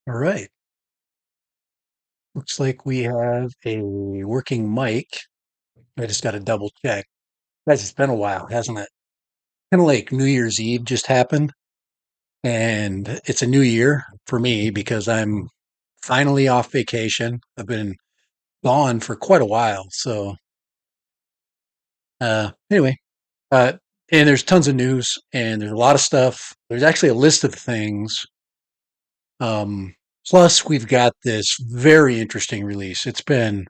All right. Looks like we have a working mic. I just got to double check. Guys, it's been a while, hasn't it? Kind of like New Year's Eve just happened, and it's a new year for me because I'm finally off vacation. I've been gone for quite a while. Anyway, uh, and there's tons of news and there's a lot of stuff. There's actually a list of things. Um, Plus we've got this very interesting release. It's been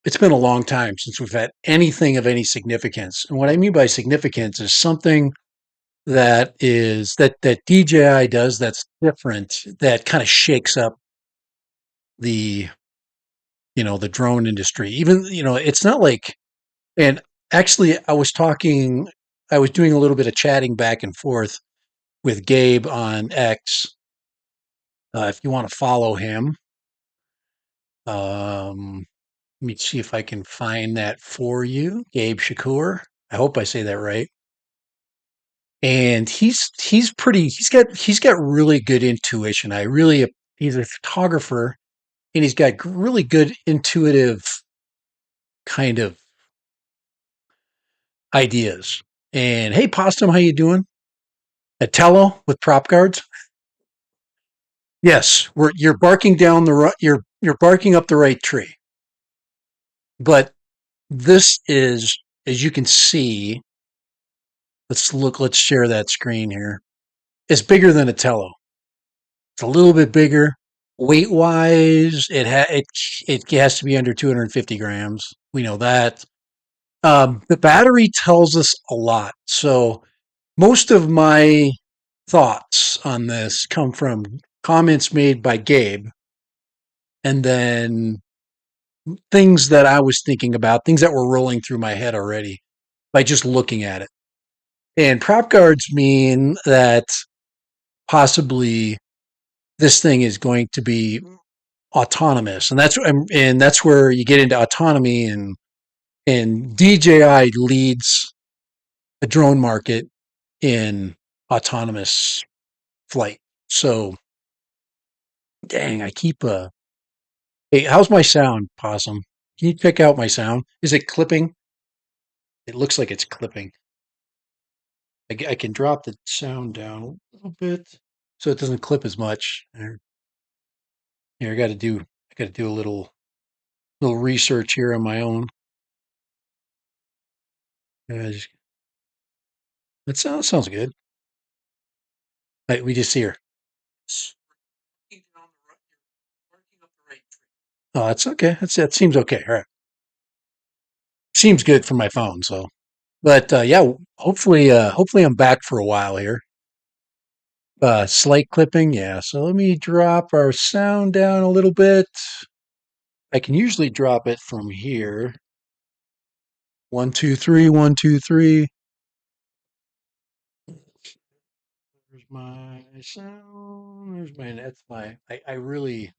a long time since we've had anything of any significance. And what I mean by significance is something that DJI does that's different, that kind of shakes up the the drone industry. Even it's not like. And actually, I was doing a little bit of chatting back and forth with Gabe on X. If you want to follow him, let me see if I can find that for you, Gabe Shakur. I hope I say that right. And he's got really good intuition. He's a photographer and he's got really good intuitive kind of ideas. And hey, Postum, how you doing? At Tello with prop guards. Yes, you're barking down you're barking up the right tree. But this is, as you can see, let's share that screen here. It's bigger than a Tello. It's a little bit bigger. Weight wise, it has to be under 250 grams. We know that. The battery tells us a lot. So most of my thoughts on this come from comments made by Gabe, and then things that I was thinking about, things that were rolling through my head already by just looking at it. And prop guards mean that possibly this thing is going to be autonomous, and that's where you get into autonomy, and DJI leads the drone market in autonomous flight. So, dang, I keep Hey, how's my sound, Possum? Can you check out my sound? Is it clipping? It looks like it's clipping. I can drop the sound down a little bit so it doesn't clip as much. Here, I got to do a little research here on my own. Just, that sounds good. We just see her. Oh, that's okay. That seems okay. All right, seems good for my phone. So, but yeah, hopefully I'm back for a while here. Slight clipping, yeah. So let me drop our sound down a little bit. I can usually drop it from here. 1, 2, 3, 1, 2, 3. There's my sound. There's my. That's my. I really.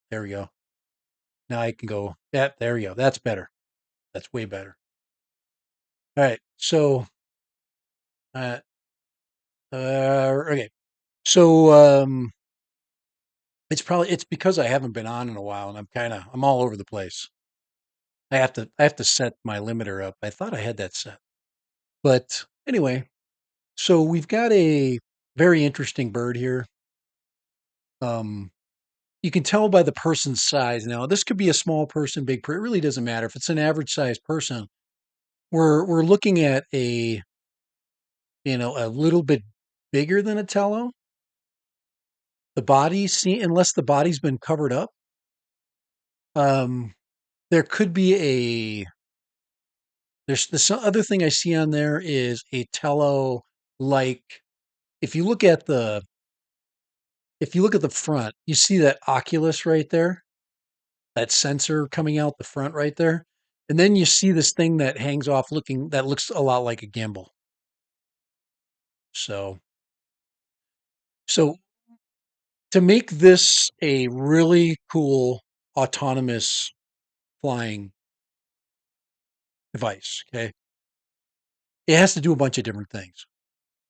There we go. Now I can go. That. There we go. That's better. That's way better. All right. So. Uh. Okay. So. It's because I haven't been on in a while, and I'm all over the place. I have to set my limiter up. I thought I had that set. But anyway, so we've got a very interesting bird here. Um, you can tell by the person's size. Now, this could be a small person, big person. It really doesn't matter. If it's an average sized person, we're looking at a little bit bigger than a tello. The body, see, unless the body's been covered up, um, there could be a. There's the other thing I see on there is a tello like. If you look at the if you look at the front, you see that oculus right there, that sensor coming out the front right there. And then you see this thing that hangs off that looks a lot like a gimbal. So, so to make this a really cool autonomous flying device, okay, it has to do a bunch of different things.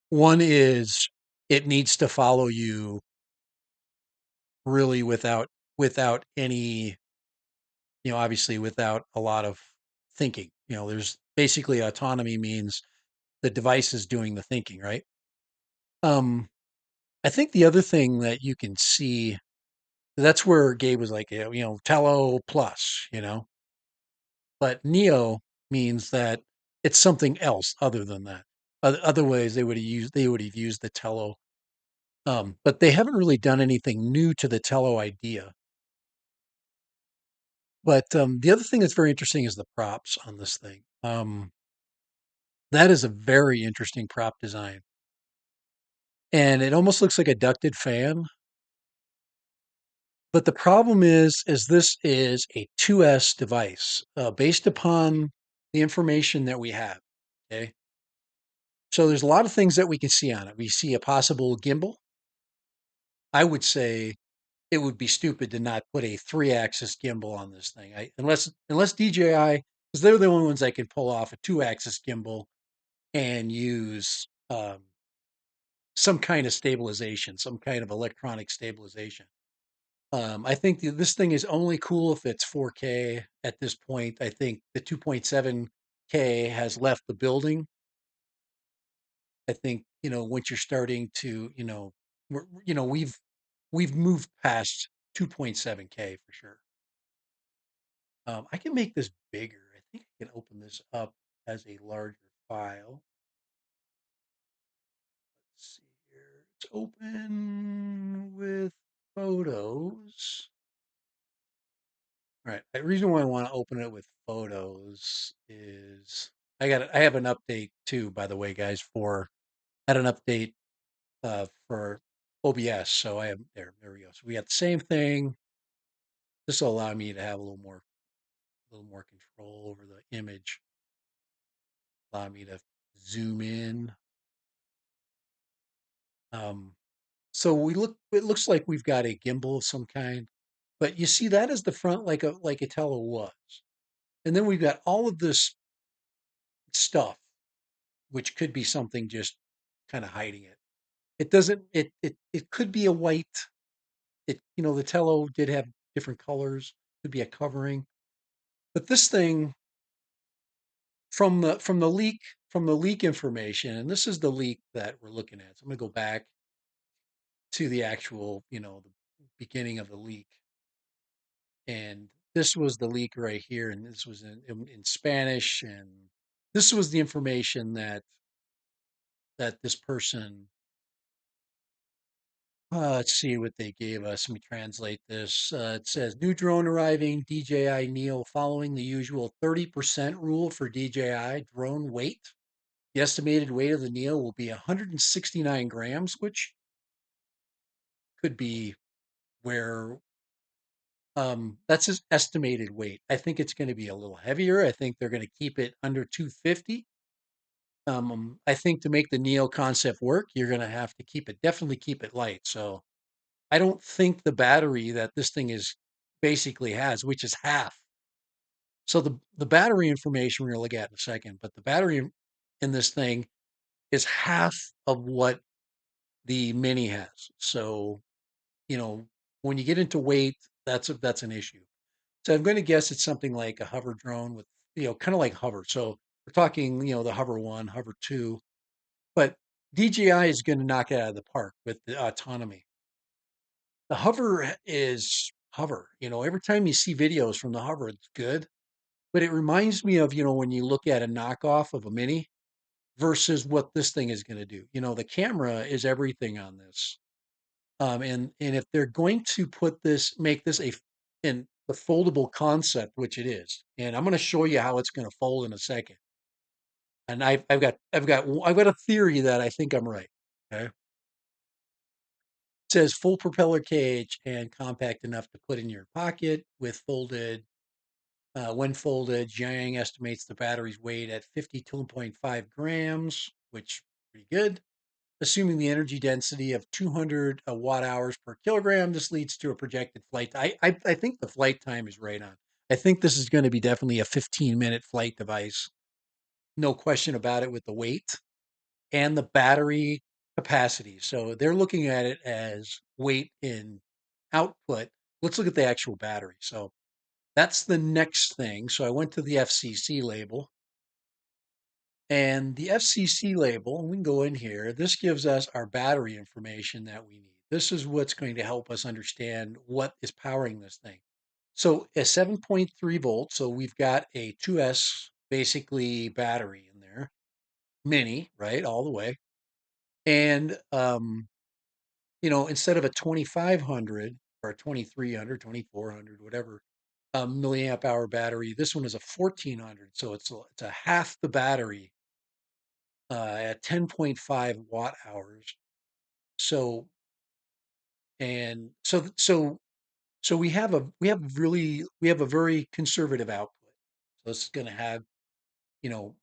One is it needs to follow you really without any, obviously without a lot of thinking. There's basically autonomy means the device is doing the thinking, right? Um, I think the other thing that you can see, that's where Gabe was like, Tello plus, but Neo means that it's something else other than that. Otherwise, they would have used the Tello. But they haven't really done anything new to the Tello idea. But the other thing that's very interesting is the props on this thing. That is a very interesting prop design, and it almost looks like a ducted fan. But the problem is this is a 2S device based upon the information that we have. Okay, so there's a lot of things that we can see on it. We see a possible gimbal. I would say it would be stupid to not put a 3-axis gimbal on this thing. Unless DJI, because they're the only ones that can pull off a 2-axis gimbal and use some kind of stabilization, some kind of electronic stabilization. I think this thing is only cool if it's 4K at this point. I think the 2.7K has left the building. I think, once you're starting to, we've moved past 2.7K for sure. I can make this bigger. I think I can open this up as a larger file. Let's see here. It's open with photos. All right. The reason why I want to open it with photos is I have an update too, by the way, guys, had an update for OBS. So I have there we go. So we got the same thing. This will allow me to have a little more control over the image. Allow me to zoom in. Um, so it looks like we've got a gimbal of some kind, but you see that as the front like a Tello was. And then we've got all of this stuff, which could be something just kind of hiding it. It doesn't, it could be a white, the Tello did have different colors, could be a covering, but this thing from the leak information, and this is the leak that we're looking at. So I'm going to go back to the actual, the beginning of the leak. And this was the leak right here, and this was in Spanish, and this was the information that this person. Let's see what they gave us. Let me translate this. It says new drone arriving, DJI Neo, following the usual 30% rule for DJI drone weight. The estimated weight of the Neo will be 169 grams, which could be where that's his estimated weight. I think it's going to be a little heavier. I think they're going to keep it under 250. I think to make the Neo concept work, you're going to have to definitely keep it light. So I don't think the battery that this thing is basically has, which is half. So the battery information we're going to look at in a second, but the battery in this thing is half of what the Mini has. So, you know, when you get into weight, that's an issue. So I'm going to guess it's something like a hover drone with, kind of like hover. So we're talking, the hover one, hover two, but DJI is going to knock it out of the park with the autonomy. The hover is hover. Every time you see videos from the hover, it's good. But it reminds me of, when you look at a knockoff of a Mini versus what this thing is going to do. The camera is everything on this. And if they're going to make this in the foldable concept, which it is, and I'm going to show you how it's going to fold in a second. And I've got a theory that I think I'm right. Okay. It says full propeller cage and compact enough to put in your pocket with folded. When folded, Jiang estimates the battery's weight at 52.5 grams, which is pretty good. Assuming the energy density of 200 watt hours per kilogram, this leads to a projected flight. I think the flight time is right on. I think this is going to be definitely a 15-minute flight device. No question about it with the weight and the battery capacity. So they're looking at it as weight in output, let's look at the actual battery. So that's the next thing. So I went to the FCC label, and the FCC label, and we can go in here. This gives us our battery information that we need. This is what's going to help us understand what is powering this thing. So a 7.3 volts. So we've got a 2S basically battery in there, mini, right, all the way. And instead of a 2500 or a 2300, 2400, whatever, milliamp hour battery, this one is a 1400. So it's a half the battery at 10.5 watt hours. So and so we have a very conservative output. So it's going to have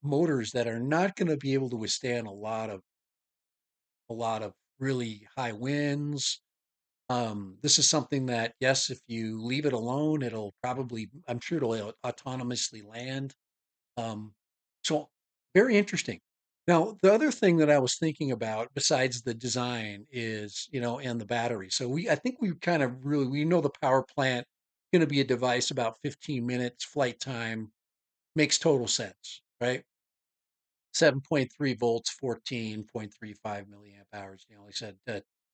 motors that are not going to be able to withstand a lot of really high winds. This is something that, yes, if you leave it alone, I'm sure it'll autonomously land. Um, so very interesting. Now, the other thing that I was thinking about besides the design is, and the battery. So I think we know the power plant going to be a device about 15 minutes flight time makes total sense, right? 7.3 volts, 14.35 milliamp hours. Like I said,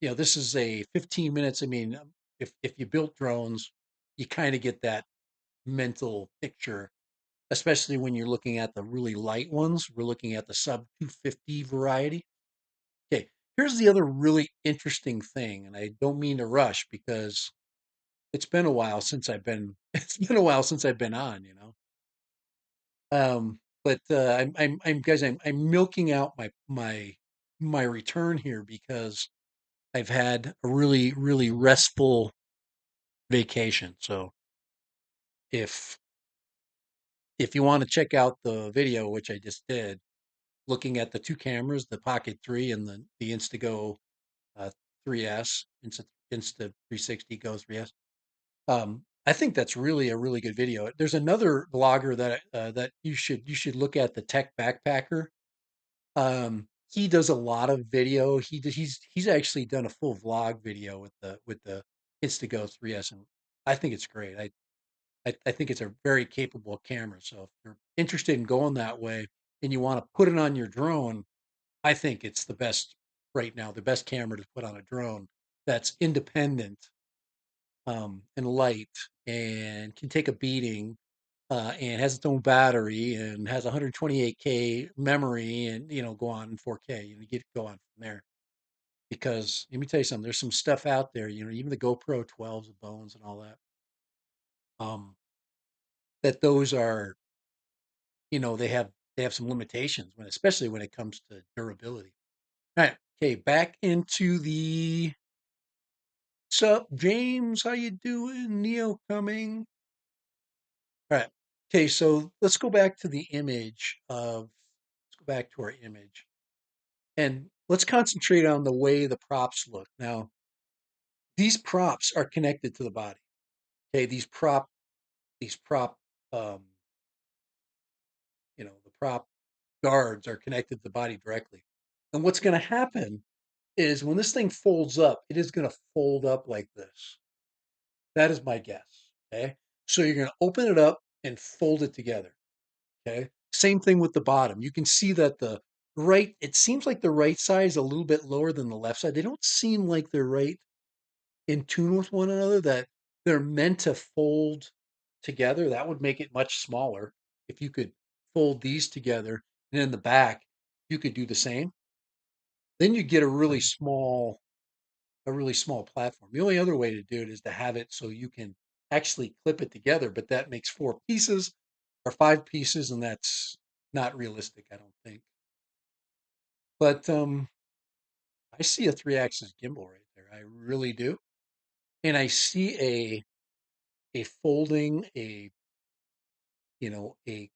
this is a 15 minutes. I mean, if you built drones, you kind of get that mental picture, especially when you're looking at the really light ones. We're looking at the sub 250 variety. Okay, here's the other really interesting thing, and I don't mean to rush because it's been a while since I've been it's been a while since I've been on. But I'm guys, I'm milking out my return here because I've had a really, really restful vacation. So if if you want to check out the video, which I just did, looking at the two cameras, the Pocket 3 and the Instago 3S, Insta 360 Go 3S. I think that's really a really good video. There's another blogger that you should look at, the Tech Backpacker. He does a lot of video. He's actually done a full vlog video with the Instago 3S, and I think it's great. I think it's a very capable camera. So if you're interested in going that way and you want to put it on your drone, I think it's the best right now, the best camera to put on a drone that's independent, and light and can take a beating, and has its own battery and has 128K memory, and go on in 4K. Go on from there. Because let me tell you something, there's some stuff out there, even the GoPro 12s of bones and all that, um, that those are, they have some limitations especially when it comes to durability. All right, okay, back into the sup, James. How you doing? Neo coming. All right. Okay, so let's go back to the image of let's go back to our image and let's concentrate on the way the props look. Now, these props are connected to the body. Okay, these prop um, the prop guards are connected to the body directly. And what's going to happen is when this thing folds up, it is going to fold up like this. That is my guess. Okay. So you're going to open it up and fold it together. Okay. Same thing with the bottom. You can see that it seems like the right side is a little bit lower than the left side. They don't seem like they're right in tune with one another, that they're meant to fold together. That would make it much smaller. If you could fold these together and in the back, you could do the same. Then you get a really small platform. The only other way to do it is to have it so you can actually clip it together, but that makes 4 pieces or 5 pieces, and that's not realistic, I don't think. But I see a 3-axis gimbal right there. I really do. And I see a folding a you know a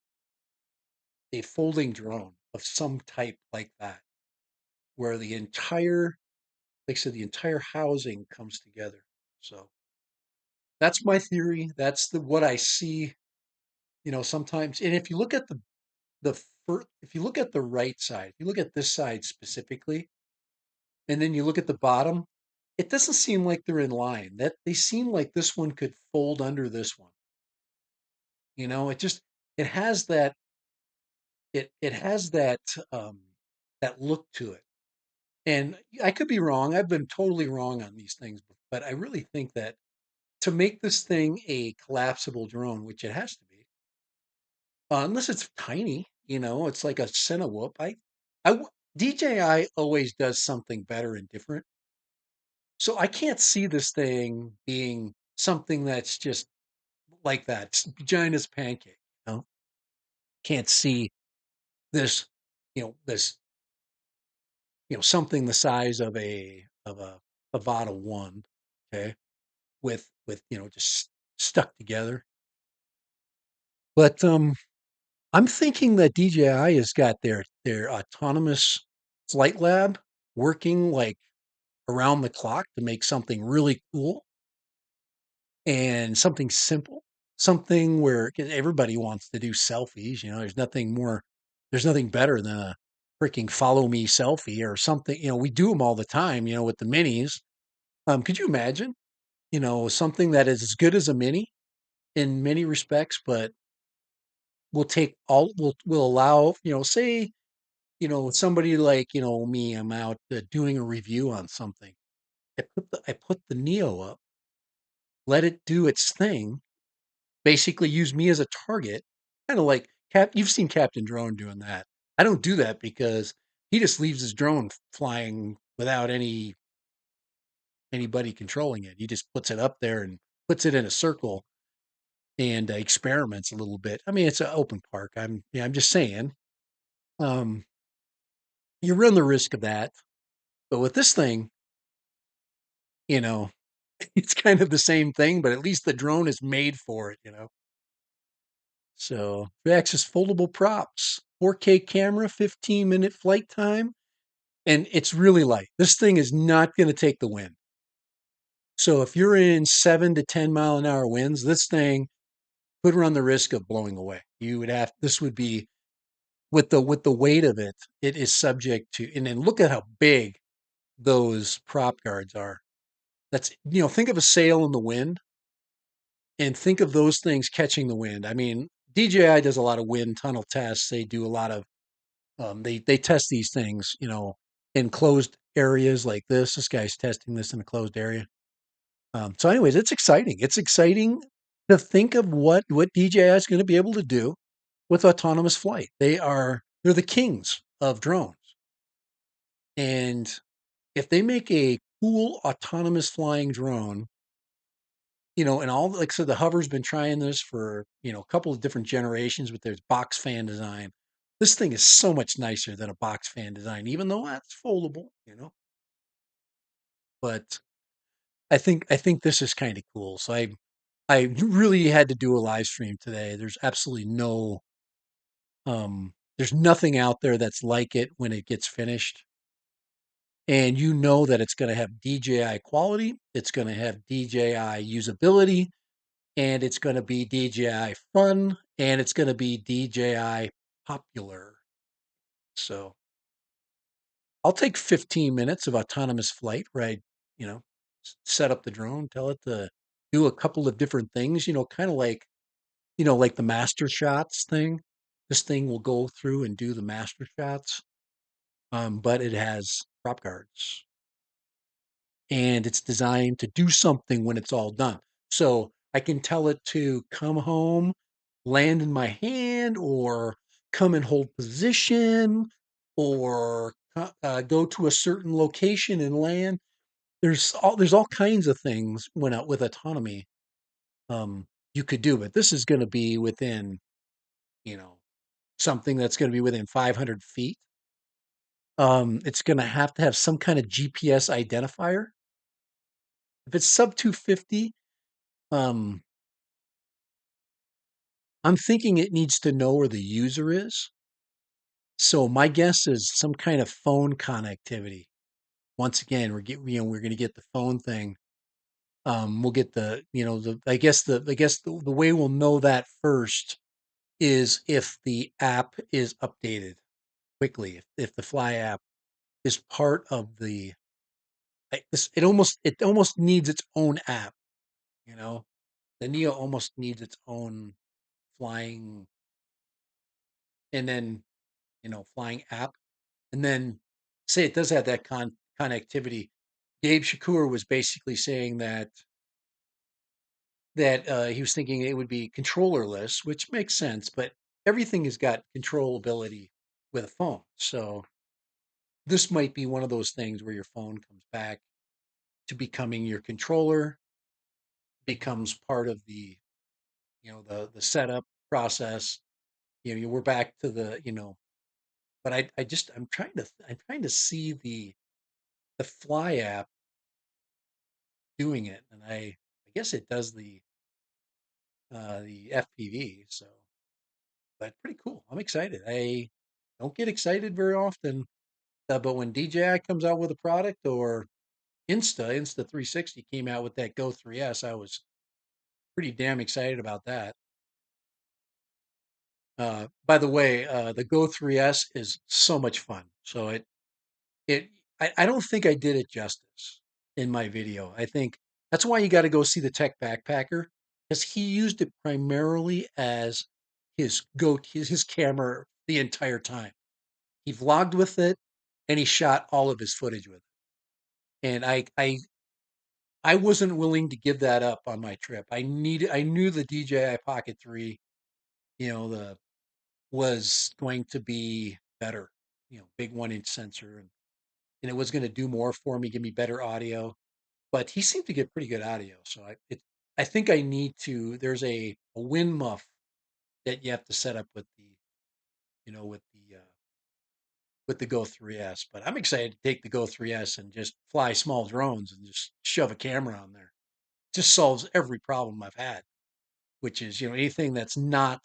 folding drone of some type like that, where like I said, the entire housing comes together. So that's my theory. That's what I see. Sometimes, and if you look at if you look at the right side, if you look at this side specifically, and then you look at the bottom, it doesn't seem like they're in line. That they seem like this one could fold under this one. It just it has that it has um that look to it. And I could be wrong. I've been totally wrong on these things, but I really think that to make this thing a collapsible drone, which it has to be, unless it's tiny, it's like a Cinewhoop. DJI always does something better and different. So I can't see this thing being something that's just like that, giant as a pancake. You know, can't see this, this, something the size of a Avata one, okay, with just stuck together. But I'm thinking that DJI has got their autonomous flight lab working like around the clock to make something really cool and something simple, something where 'cause everybody wants to do selfies. There's nothing better than a freaking follow me selfie or something. We do them all the time, with the minis. Could you imagine, something that is as good as a mini in many respects, but will allow, say, somebody like, me, I'm out doing a review on something. I put the Neo up, let it do its thing, basically use me as a target, kind of like you've seen Captain Drone doing that. I don't do that because he just leaves his drone flying without anybody controlling it. He just puts it up there and puts it in a circle and experiments a little bit. I mean, it's an open park. I'm just saying, um, you run the risk of that. But with this thing, you know, it's kind of the same thing, but at least the drone is made for it. So, 3-axis foldable props, 4K camera, 15-minute flight time, and it's really light. This thing is not going to take the wind. So, if you're in 7 to 10 mile an hour winds, this thing could run the risk of blowing away. This would be with the weight of it, it is subject to, and then look at how big those prop guards are. Think of a sail in the wind and think of those things catching the wind. I mean, DJI does a lot of wind tunnel tests. They do a lot of they test these things, in closed areas like this. This guy's testing this in a closed area. So, anyways, it's exciting. It's exciting to think of what DJI is going to be able to do with autonomous flight. They're the kings of drones, and if they make a cool autonomous flying drone, and all like I said, the hover's been trying this for a couple of different generations with their box fan design. This thing is so much nicer than a box fan design, even though that's foldable. But I think this is kind of cool. So I really had to do a live stream today. There's absolutely there's nothing out there that's like it when it gets finished. And that it's going to have DJI quality, it's going to have DJI usability, and it's going to be DJI fun, and it's going to be DJI popular. So I'll take 15 minutes of autonomous flight where set up the drone, tell it to do a couple of different things, kind of like the master shots thing. This thing will go through and do the master shots, but it has prop guards and it's designed to do something when it's all done. So I can tell it to come home, land in my hand, or come and hold position, or go to a certain location and land. There's all kinds of things when out with autonomy you could do, but this is going to be within you know something that's going to be within 500 feet. It's going to have some kind of GPS identifier. If it's sub 250, um, I'm thinking it needs to know where the user is. So my guess is some kind of phone connectivity. Once again, we're going to get the phone thing. We'll get the way we'll know that first is if the app is updated quickly. If the Fly app is part of it almost needs its own app, you know. The Neo almost needs its own flying and then, flying app. And then say it does have that connectivity. Gabe Shakur was basically saying that he was thinking it would be controllerless, which makes sense, but everything has got controllability with a phone. So this might be one of those things where your phone comes back to becoming your controller, becomes part of the setup process. We're back to but I'm trying to see the Fly app doing it, and I guess it does the FPV. So, but pretty cool. I'm excited. I don't get excited very often, but when DJI comes out with a product or Insta 360 came out with that Go 3S, I was pretty damn excited about that. By the way, the Go 3S is so much fun. So it I don't think I did it justice in my video. I think that's why you got to go see the Tech Backpacker because he used it primarily as his camera the entire time. He vlogged with it and he shot all of his footage with it. And I wasn't willing to give that up on my trip. I knew the DJI Pocket 3, the was going to be better, big 1 inch sensor and it was going to do more for me, give me better audio. But he seemed to get pretty good audio. So I think I need to. There's a wind muff that you have to set up with you know, with the Go 3S. But I'm excited to take the Go 3S and just fly small drones and just shove a camera on there. Just solves every problem I've had, which is anything that's not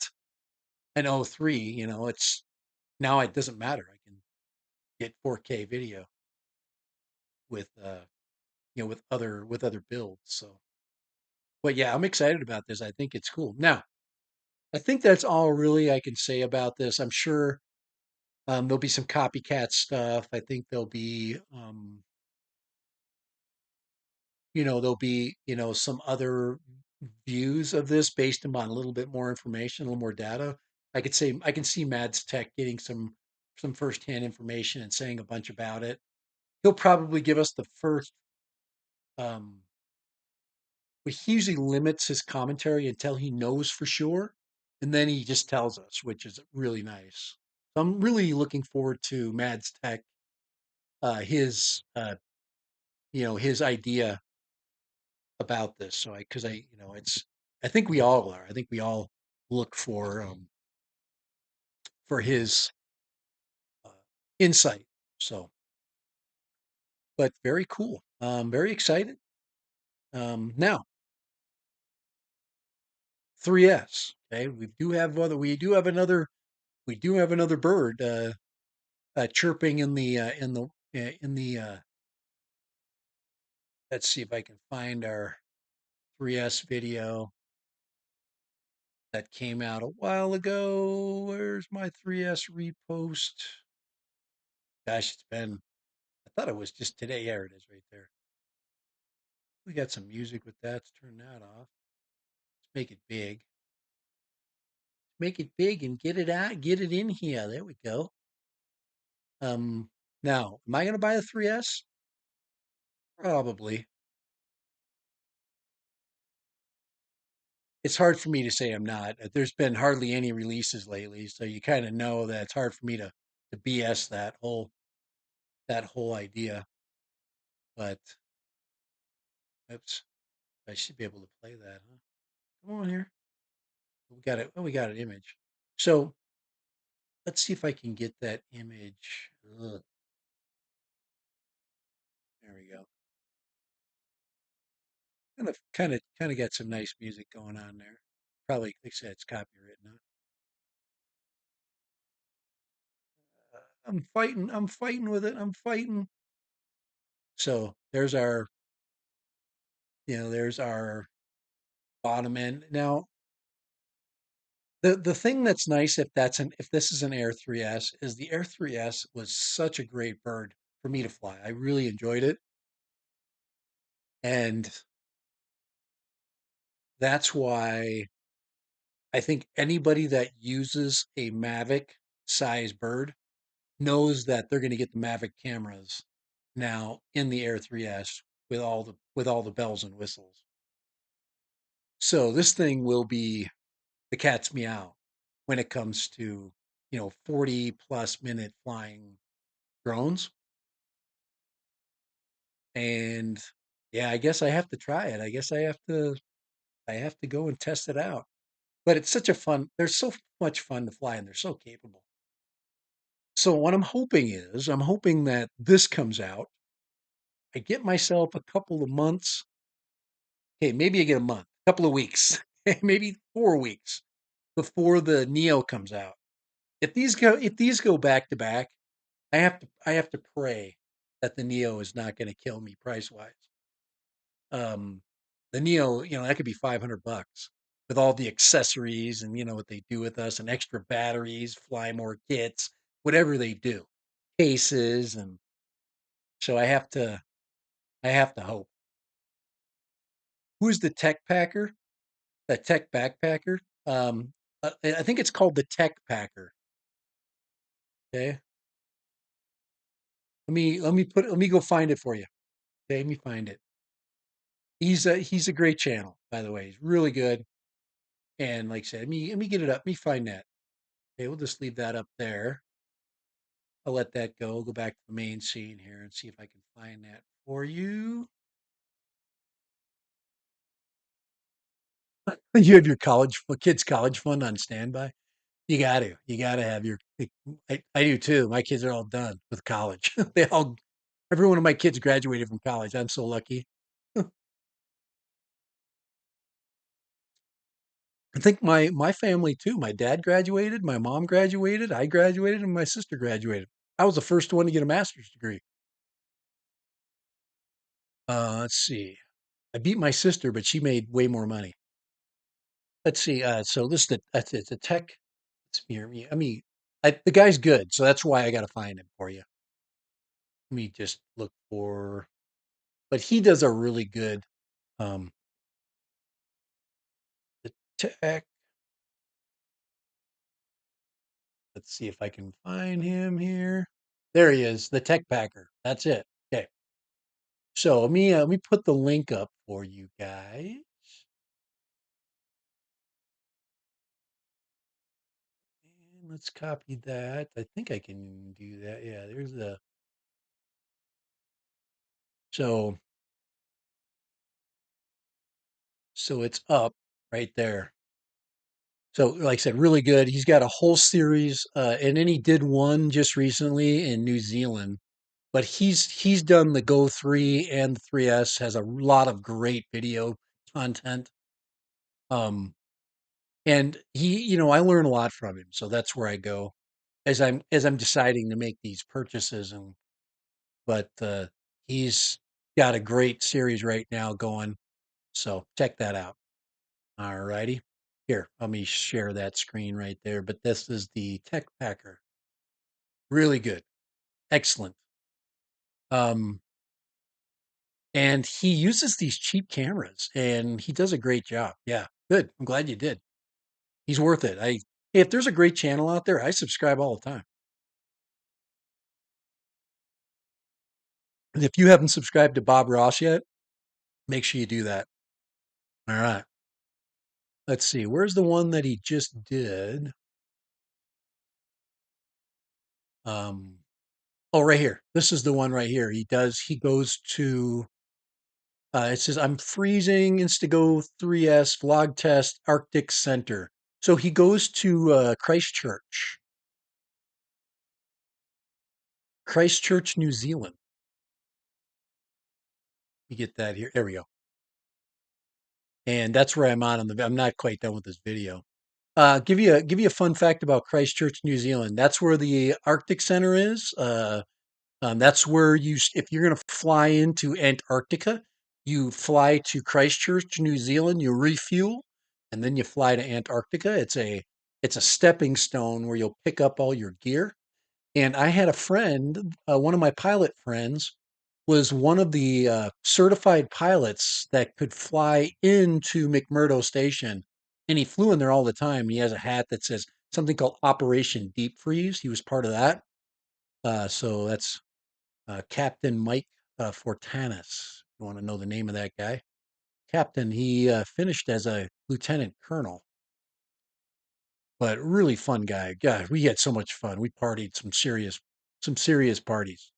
an O3. It's now it doesn't matter. I can get 4K video with with other builds. So, but yeah, I'm excited about this. I think it's cool. Now, I think that's all really I can say about this. I'm sure there'll be some copycat stuff. I think there'll be, some other views of this based upon a little bit more information, a little more data. I can see Mads Tech getting some firsthand information and saying a bunch about it. He'll probably give us the first, um, but he usually limits his commentary until he knows for sure, and then he just tells us, which is really nice. So I'm really looking forward to Mads Tech, his his idea about this. So because I think we all are. I think we all look for his uh, insight. So, but very cool. Very excited. Now 3S. Okay, we do have another bird chirping in the. Let's see if I can find our 3S video that came out a while ago. Where's my 3S repost? Gosh, it's been. I thought it was just today. There it is, right there. We got some music with that. Let's turn that off. Let's make it big. Make it big and get it out. Get it in here. There we go. Um. Now, am I going to buy a 3S? Probably. It's hard for me to say I'm not. There's been hardly any releases lately, so you kind of know that it's hard for me to BS that whole idea. But oops, I should be able to play that, huh? Come on here. We got it. Oh, we got an image. So let's see if I can get that image. Ugh, there we go. Kind of got some nice music going on there. Probably, like I said, it's copywritten. Huh? I'm fighting. I'm fighting with it. I'm fighting. So there's our bottom end. Now, the thing that's nice if this is an Air 3S is the Air 3S was such a great bird for me to fly. I really enjoyed it. And that's why I think anybody that uses a Mavic size bird knows that they're going to get the Mavic cameras now in the Air 3S with all the bells and whistles. So this thing will be the cat's meow when it comes to, 40 plus minute flying drones. And yeah, I guess I have to try it. I guess I have to go and test it out. But it's such a fun, they're so much fun to fly and they're so capable. So what I'm hoping that this comes out. I get myself a couple of months. Okay, maybe I get a month, a couple of weeks, maybe 4 weeks before the Neo comes out. If these go back to back, I have to pray that the Neo is not going to kill me price wise. Um, the Neo, that could be $500 with all the accessories and what they do with us and extra batteries, fly more kits, whatever they do, cases, and so I have to hope. Who's the tech packer? The tech backpacker? I think it's called the tech packer. Okay, let me go find it for you. Okay, let me find it. He's a great channel, by the way. He's really good. And like I said, let me get it up. Let me find that. Okay, we'll just leave that up there. I'll let that go. Go back to the main scene here and see if I can find that for you. You have your kids' college fund on standby. You got to have your. I do too. My kids are all done with college. Every one of my kids graduated from college. I'm so lucky. I think my family too. My dad graduated, my mom graduated, I graduated, and my sister graduated. I was the first one to get a master's degree. Let's see. I beat my sister, but she made way more money. Let's see. So this is it's a tech. It's me. The guy's good, so that's why I got to find him for you. Let me just look for. But he does a really good um the tech. Let's see if I can find him here. There he is, the tech packer. That's it. Okay. So let me put the link up for you guys. And let's copy that. I think I can do that. Yeah, there's the so so it's up right there. So like I said, really good. He's got a whole series, and then he did one just recently in New Zealand. But he's done the Go 3 and the 3S, has a lot of great video content. Um, and I learn a lot from him, so that's where I go as I'm deciding to make these purchases. And but he's got a great series right now going, so check that out. All righty, here, let me share that screen right there. But this is the Tech Packer, really good, excellent. Um, and he uses these cheap cameras, and he does a great job. Yeah, good. I'm glad you did. He's worth it. If there's a great channel out there, I subscribe all the time. And if you haven't subscribed to Bob Ross yet, make sure you do that. All right. Let's see. Where's the one that he just did? Um, oh, right here. This is the one right here. He goes to, it says, I'm freezing, Instago 3S, vlog test, Arctic Center. So he goes to Christchurch, New Zealand. You get that here. There we go. And that's where I'm I'm not quite done with this video. Give you a fun fact about Christchurch, New Zealand. That's where the Arctic Center is. That's where if you're going to fly into Antarctica, you fly to Christchurch, New Zealand. You refuel, and then you fly to Antarctica. It's a stepping stone where you'll pick up all your gear. And I had a friend, one of my pilot friends. was one of the certified pilots that could fly into McMurdo Station, and he flew in there all the time. He has a hat that says something called Operation Deep Freeze. He was part of that. So that's Captain Mike Fortanis. You want to know the name of that guy? Captain. He finished as a lieutenant colonel, but really fun guy. God, we had so much fun. We partied some serious parties.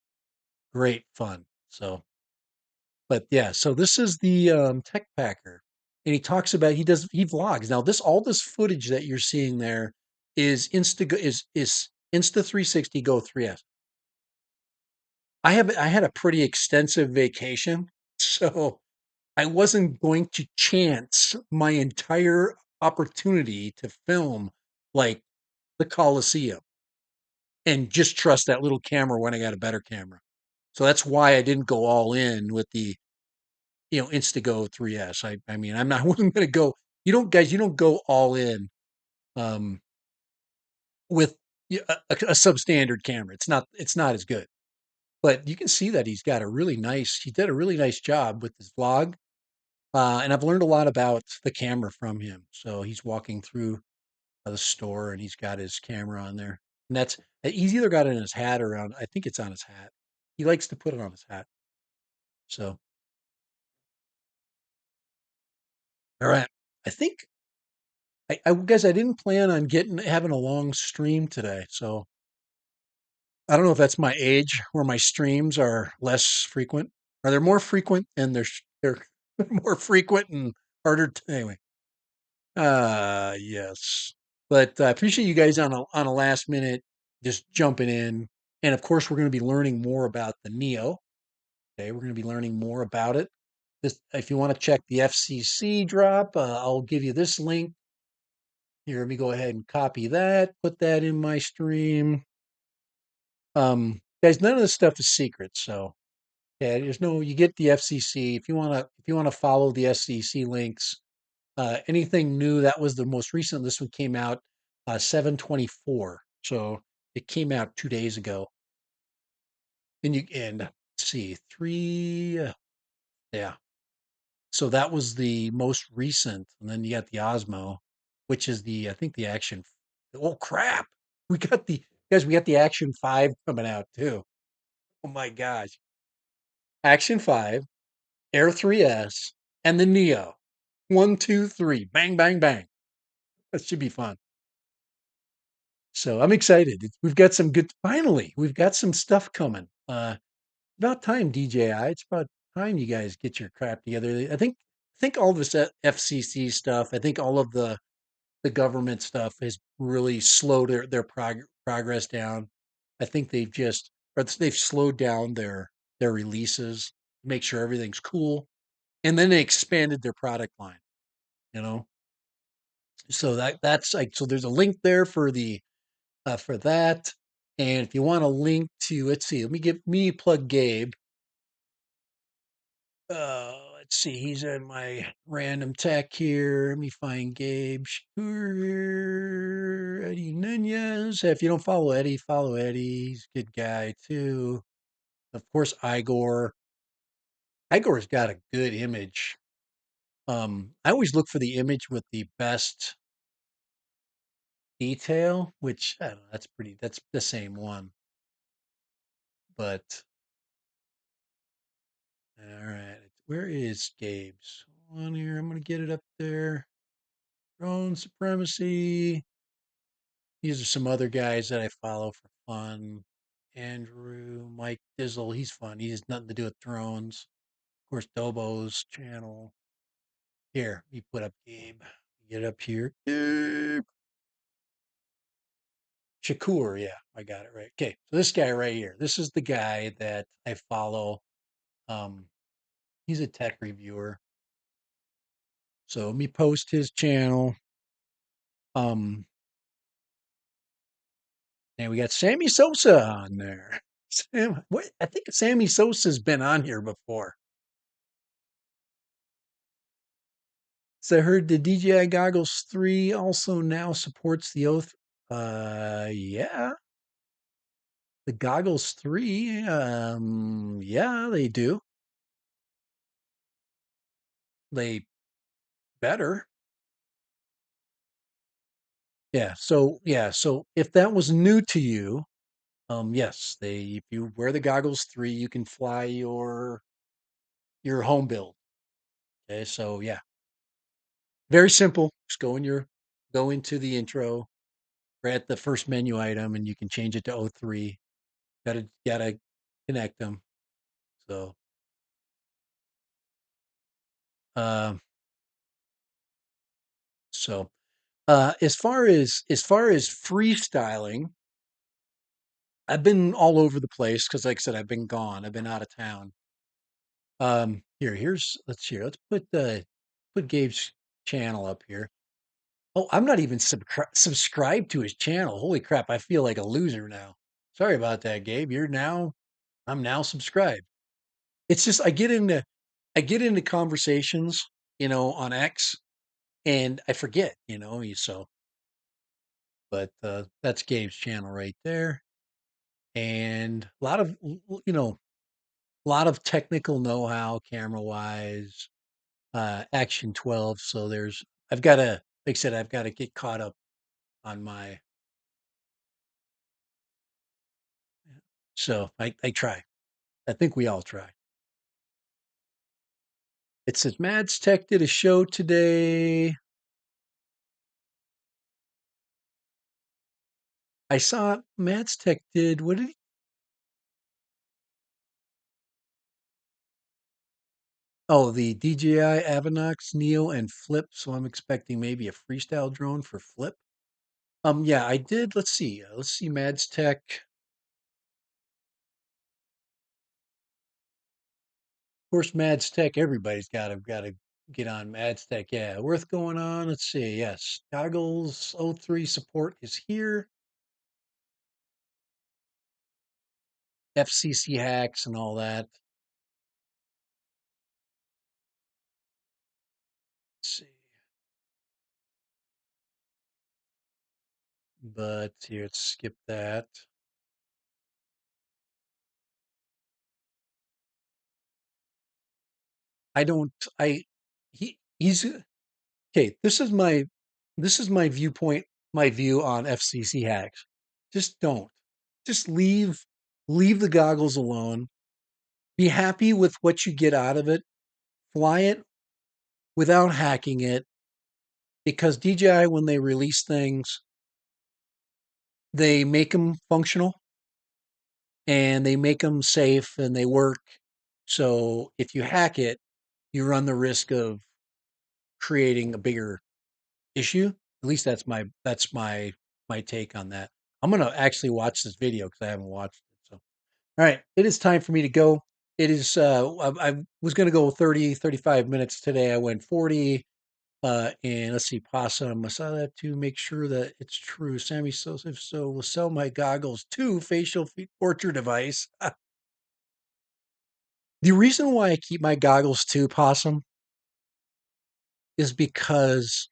Great fun. So, but yeah, so this is the tech packer, and he talks about he vlogs. Now all this footage that you're seeing there is Insta 360 Go 3S. I had a pretty extensive vacation, so I wasn't going to chance my entire opportunity to film like the Coliseum and just trust that little camera when I got a better camera. So that's why I didn't go all in with the Instago 3S. I mean, I'm not wasn't going to go. You don't go all in um, with a substandard camera. It's not as good. But you can see that he did a really nice job with his vlog. And I've learned a lot about the camera from him. So he's walking through the store and he's got his camera on there. And he's either got it in his hat or I think it's on his hat. He likes to put it on his hat. So, all right. I think I guess I didn't plan on having a long stream today. So I don't know if that's my age where my streams are less frequent. Are they more frequent and they're more frequent and harder to, anyway. Yes. But I appreciate you guys on a last minute just jumping in. And of course, we're going to be learning more about the Neo. Okay, we're going to be learning more about it. This, if you want to check the FCC drop, I'll give you this link. Here, let me go ahead and copy that, put that in my stream. Guys, none of this stuff is secret, so yeah, you get the FCC if you want to follow the FCC links. Anything new that was the most recent. This one came out 7/24, so it came out 2 days ago. And let's see, yeah. So that was the most recent, and then you got the Osmo, which is I think the Action. Oh crap! We got the guys. We got the Action 5 coming out too. Oh my gosh! Action 5, Air 3S, and the Neo. One, two, three. Bang, bang, bang. That should be fun. So I'm excited. We've got some good. Finally, we've got some stuff coming. About time, DJI. It's about time you guys get your crap together. I think all this FCC stuff. I think all of the government stuff has really slowed progress down. I think they've slowed down their releases, make sure everything's cool, and then they expanded their product line. You know, so that's like so. There's a link there for that. And if you want a link to, let's see, let me give me plug Gabe. Let's see, he's in my random tech here. Let me find Gabe. Sure, Eddie Nunez. If you don't follow Eddie, follow Eddie. He's a good guy too. Of course, Igor. Igor's got a good image. I always look for the image with the best detail, which I don't know, that's the same one. But all right, where is Gabe's? On here, I'm gonna get it up there. Drone supremacy. These are some other guys that I follow for fun. Andrew, Mike Dizzle, he's fun. He has nothing to do with drones. Of course, Dobo's channel. Here, you put up Gabe. Get up here. Gabe. Shakur, yeah, I got it right. Okay, so this guy right here. This is the guy that I follow. Um, he's a tech reviewer. So let me post his channel. Um, and we got Sammy Sosa on there. I think Sammy Sosa's been on here before. So I heard the DJI Goggles 3 also now supports the Oath. Yeah. The goggles 3, yeah, they do. They better. Yeah, so if that was new to you, yes, they if you wear the goggles 3, you can fly your home build. Okay, so yeah, very simple. Just go into the intro, right at the first menu item, and you can change it to O3. Gotta connect them. So um so as far as freestyling, I've been all over the place because, like I said, I've been gone. I've been out of town. Let's here. Let's put Gabe's channel up here. Oh, I'm not even subscribed to his channel. Holy crap! I feel like a loser now. Sorry about that, Gabe. I'm now subscribed. It's just I get into conversations, on X, and I forget, but that's Gabe's channel right there, and a lot of technical know-how camera wise, Action 12. So I've got to, like I said, I've got to get caught up on my, so I try. I think we all try. It says Mads Tech did a show today. I saw Mads Tech did, what did he? Oh, the DJI Avinox Neo and Flip. So I'm expecting maybe a freestyle drone for Flip. Yeah, I did. Let's see Mads Tech. Of course, Mads Tech. Everybody's got to get on Mads Tech. Yeah, worth going on. Let's see. Yes, goggles O3 support is here. FCC hacks and all that. Let's see. But here, let's skip that. I don't. I he's okay. This is my viewpoint. My view on FCC hacks. Just don't. Just leave the goggles alone. Be happy with what you get out of it. Fly it without hacking it, because DJI, when they release things, they make them functional and they make them safe and they work. So if you hack it, you run the risk of creating a bigger issue. At least that's my take on that. I'm gonna actually watch this video because I haven't watched it. So all right, it is time for me to go. It is I was gonna go 30-35 minutes today. I went 40. And let's see, Possum. I saw that to make sure that it's true. Sammy says, if so, will sell my goggles too. Facial torture device. The reason why I keep my goggles too, Possum, is because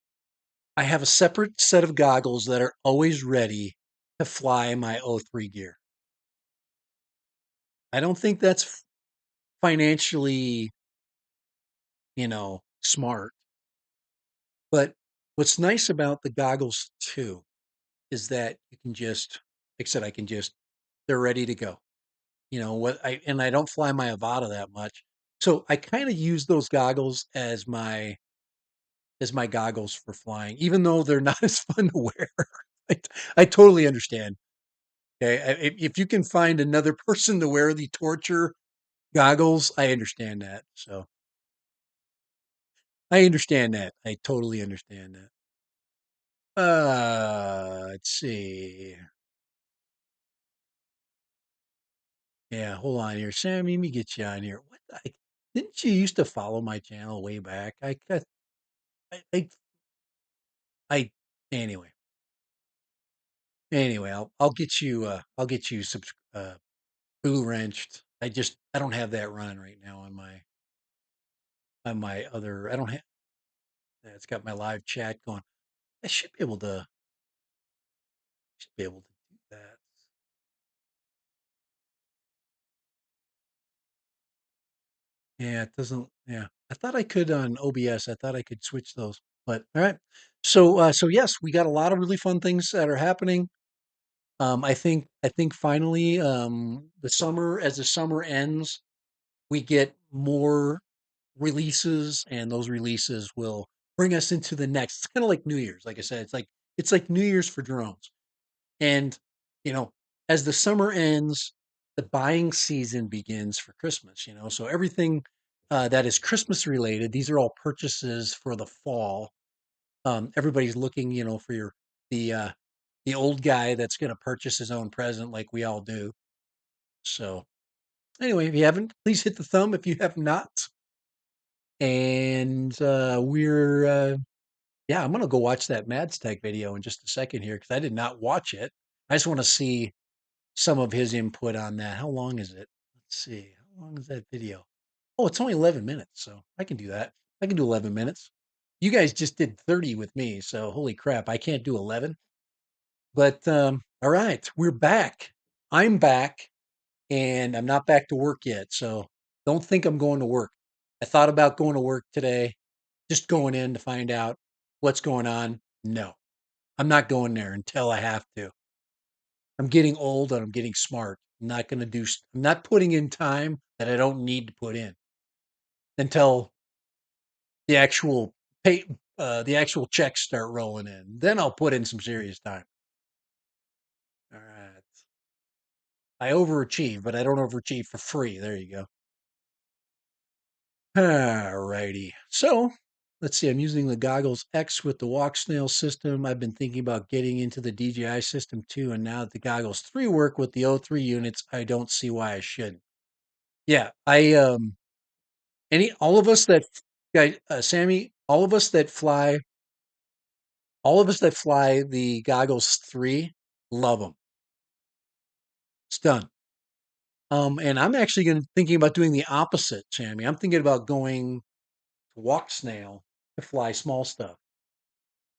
I have a separate set of goggles that are always ready to fly my O3 gear. I don't think that's financially, smart. But what's nice about the goggles too is that you can just, like I said, they're ready to go. I don't fly my Avata that much. So I kind of use those goggles as my goggles for flying, even though they're not as fun to wear. I, I totally understand. Okay. If you can find another person to wear the torture goggles, I understand that. So I understand that. I totally understand that. Let's see. Yeah, hold on here. Sam, let me get you on here. Didn't you used to follow my channel way back? I, I I anyway, I'll get you blue wrenched. I don't have that running right now on my other. I don't have. It's got my live chat going. I should be able to do that. Yeah, it doesn't. Yeah, I thought I could on OBS. I thought I could switch those. But all right. So yes, we got a lot of really fun things that are happening. I think finally, the summer as the summer ends, we get more releases, and those releases will bring us into the next. It's kind of like New Year's. Like I said, it's like New Year's for drones. And you know, as the summer ends, the buying season begins for Christmas. So everything that is Christmas related, these are all purchases for the fall. Everybody's looking, for the uh, the old guy that's going to purchase his own present, like we all do. So anyway, if you haven't, please hit the thumb if you have not. And yeah, I'm gonna go watch that Madstech video in just a second here because I did not watch it. I just want to see some of his input on that. How long is it? Let's see. How long is that video? Oh, it's only 11 minutes, so I can do that. I can do 11 minutes. You guys just did 30 with me, so holy crap, I can't do 11. But all right, we're back. I'm back, and I'm not back to work yet, so don't think I'm going to work. I thought about going to work today, just going in to find out what's going on. No, I'm not going there until I have to. I'm getting old and I'm getting smart. I'm not going to do, I'm not putting in time that I don't need to put in until the actual pay, the actual checks start rolling in. Then I'll put in some serious time. All right. I overachieve, but I don't overachieve for free. There you go. All righty. So let's see. I'm using the Goggles X with the Walk Snail system. I've been thinking about getting into the DJI system too. And now that the Goggles 3 work with the O3 units, I don't see why I shouldn't. Yeah. All of us that, guys, Sammy, all of us that fly the Goggles 3 love them. It's done. And I'm actually thinking about doing the opposite, Sammy. I'm thinking about going to Walk Snail to fly small stuff.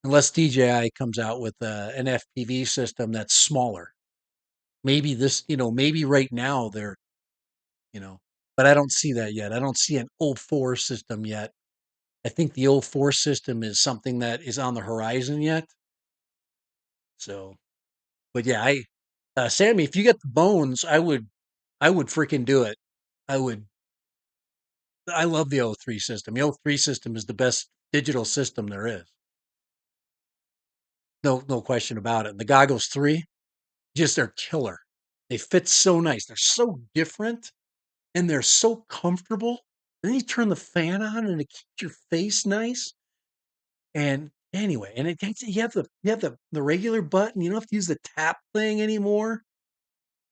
Unless DJI comes out with an FPV system that's smaller. Maybe maybe right now you know, but I don't see that yet. I don't see an O4 system yet. I think the O4 system is something that is on the horizon yet. So, but yeah, Sammy, if you get the bones, I would freaking do it. I would, I love the O3 system. The O3 system is the best digital system there is. No question about it. The Goggles 3, just they're killer. They fit so nice. They're so different and they're so comfortable. Then you turn the fan on and it keeps your face nice. And anyway, and you have the regular button. You don't have to use the tap thing anymore.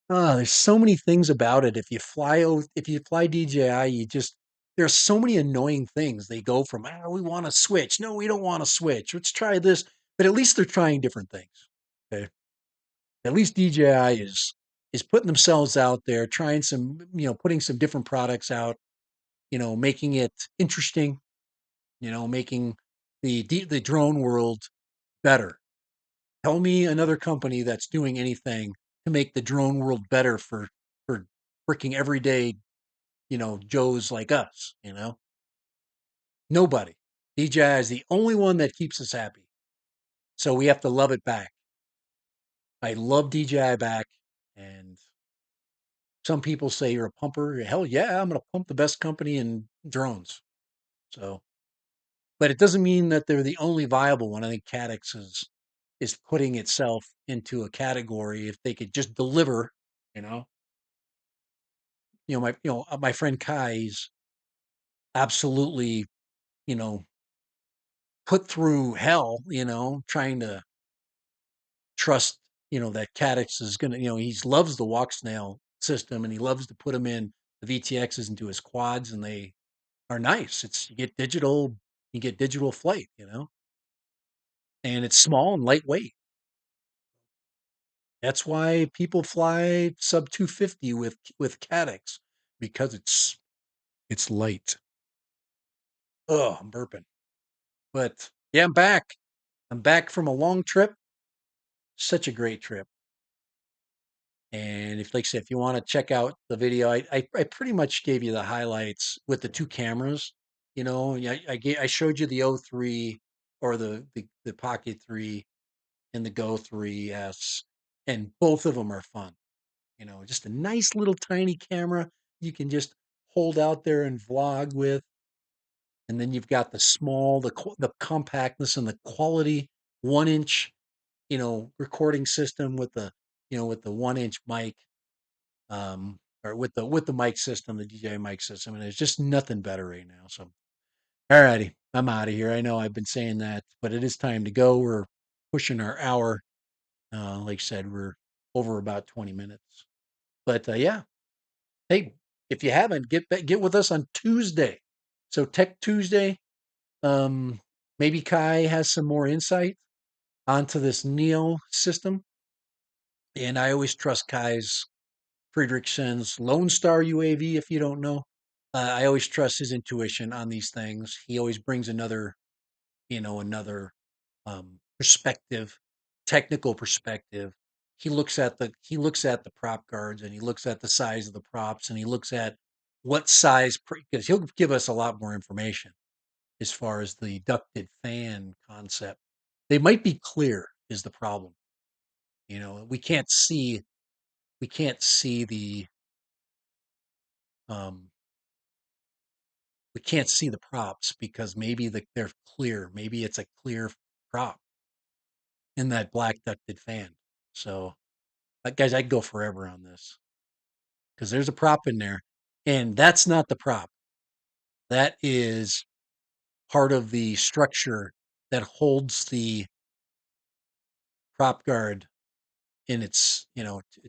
There's so many things about it. If you fly DJI, there's so many annoying things. They go from we want to switch. No, we don't want to switch. Let's try this. But at least they're trying different things. Okay. At least DJI is putting themselves out there, trying putting some different products out, making it interesting, making the drone world better. Tell me another company that's doing anything to make the drone world better for freaking everyday, Joes like us, Nobody. DJI is the only one that keeps us happy. So we have to love it back. I love DJI back, and some people say you're a pumper. Hell yeah, I'm going to pump the best company in drones. So, but it doesn't mean that they're the only viable one. I think Caddx is putting itself into a category. If they could just deliver, you know, my friend Kai's absolutely, you know, put through hell, trying to trust, that Caddx is going to, he loves the walk snail system and he loves to put them in the VTXs into his quads, and they are nice. You get digital flight, and it's small and lightweight. That's why people fly sub 250 with Caddx, because it's light. Oh, I'm burping. But yeah, I'm back. I'm back from a long trip. Such a great trip. And if, like I said, if you want to check out the video, I pretty much gave you the highlights with the two cameras. You know, I showed you the O3 or the Pocket 3 and the Go 3S, and both of them are fun. You know, just a nice little tiny camera you can just hold out there and vlog with. And then you've got the small, the compactness and the quality 1 inch, recording system with with the 1 inch mic, or with the mic system, the DJI mic system, and there's just nothing better right now. So, alrighty, I'm out of here. I know I've been saying that, but it is time to go. We're pushing our hour. Like I said, we're over about 20 minutes. But yeah, hey, if you haven't, get with us on Tuesday. So Tech Tuesday. Um, Maybe Kai has some more insight onto this Neo system, and I always trust Kai's Friedrichsen's Lone Star UAV. If you don't know, I always trust his intuition on these things. He always brings another perspective, technical perspective. He looks at the prop guards, and he looks at the size of the props, and he looks at what size, because he'll give us a lot more information as far as the ducted fan concept. They might be clear is the problem. You know, we can't see um we can't see the props because maybe they're clear. Maybe it's a clear prop in that black ducted fan. So, guys, I'd go forever on this because there's a prop in there, and that's not the prop. That is part of the structure that holds the prop guard in its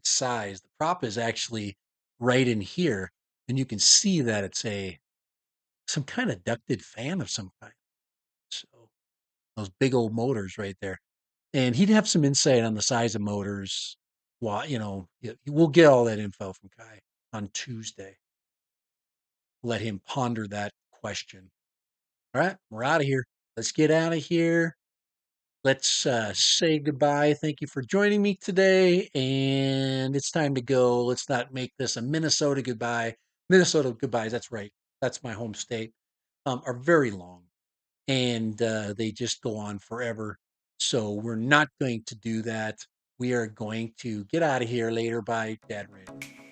size. The prop is actually right in here, and you can see that it's a some kind of ducted fan of some kind. So those big old motors right there. And he'd have some insight on the size of motors. Why, we'll get all that info from Kai on Tuesday. Let him ponder that question. All right, we're out of here. Let's get out of here. Let's say goodbye. Thank you for joining me today. And it's time to go. Let's not make this a Minnesota goodbye. Minnesota goodbyes, that's right. That's my home state, are very long, and they just go on forever. So we're not going to do that. We are going to get out of here later. Bye, Dad Ray.